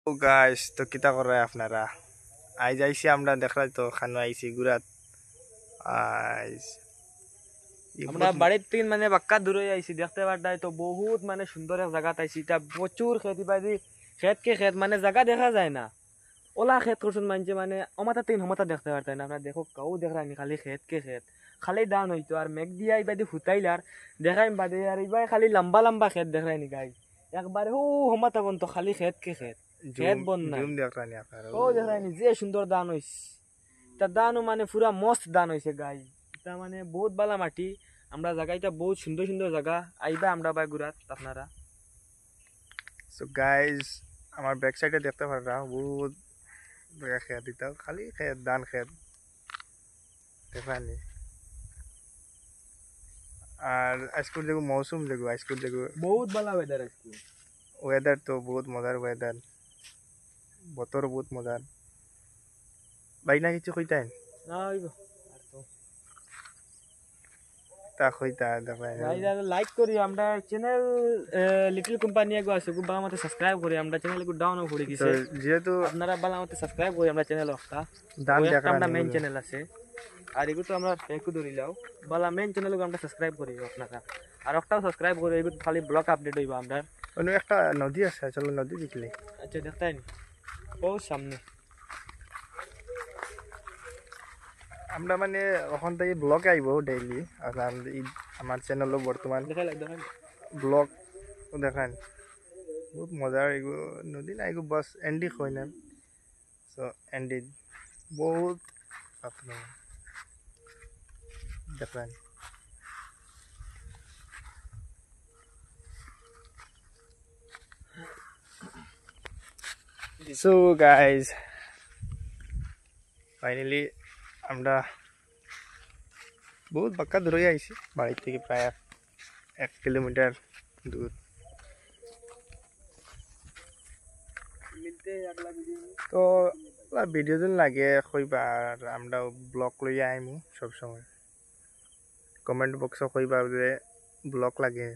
ও guys তো কিতা করে আপনারা আইজ আইছি আমরা দেখলাই তো খানো আইছি গুড়াত আইজ আমরা বাড়ির থেকে মানে বাক্কা দূরে আইছি দেখতে পারতাই তো বহুত মানে সুন্দর এক জায়গা আইছি এটা প্রচুর খেতি বাড়ি খেত কে খেত মানে জায়গা দেখা যায় না ওলা খেত করছুন মানছে মানে অমাতা তিন হমাতা দেখতে পারতাই না আপনার দেখো কাউ দেখায়নি খালি খেত কে খেত খালি ধান হইতো আর মেঘ দিয়া ইবাদি হুতাইলার দেখাই বাদে আর ইবাই খালি লম্বা লম্বা খেত দেখায়নি গাই একবারে হো হমাতা বন্ত খালি খেত কে খেত খেত বন না জুম দেখরানি আপনারা ও দেখায়নি যে সুন্দর ধান হইছে তা ধানও মানে পুরা মস্ত ধান হইছে গাই এটা মানে বহুত বালা মাটি আমরা জায়গাটা বহুত সুন্দর সুন্দর জায়গা আইবা আমরা বাই ঘুরাত আপনারা সো গাইস আমার ব্যাক সাইডে দেখতে পাররা বহুত বড় খেত দিতা খালি খেত ধান খেত দেখরানি আর আজকে দেখো মৌসুম দেখো আজকে দেখো বহুত বালা ওয়েদার আজকে ওয়েদার তো বহুত মজার ওয়েদার বতর বহুত মজার বাইনা কিছু কইতাই না হইব আর তো তা কইতা দেখাই গাইস লাইক করি আমরা চ্যানেল লিটল কোম্পানি আগো আছে গো বালা মতে সাবস্ক্রাইব করি আমরা চ্যানেল গো ডাউন করে গেছে যেহেতু আপনারা বালা মতে সাবস্ক্রাইব করি আমরা চ্যানেল একটা ধান দেখা আমরা মেইন চ্যানেল আছে আর এগুলো তো আমরা একটু ধরি লাও বালা মেইন চ্যানেল আমরা সাবস্ক্রাইব করি আপনারা আর একটাও সাবস্ক্রাইব করি এগুলো খালি ব্লগ আপডেট হইবা আমরা অন্য একটা নদী আছে চলো নদী দেখলে আচ্ছা দেখতাই ও সামনে আমরা মানে ওখান থেকে ব্লগ আইব ডেইলি আর আমার চ্যানেলও বর্তমান দেখাই ব্লগ দেখান বহুত মজার এগুলো নদী না এগুলো বাস এন্ডি হয় না সো এন্ডি বহুত আপনার দেখান সো গাইজ ফাইনালি আমরা বহুত বাক্কা দূরে আইছি বাড়ি থেকে প্রায় 1 কিলোমিটার দূর তো ভিডিও দিন লাগে কইবা আর আমরা ব্লগ লইয়া আইমু সব সময় কমেন্ট বক্সে কইবা যে ব্লগ লাগে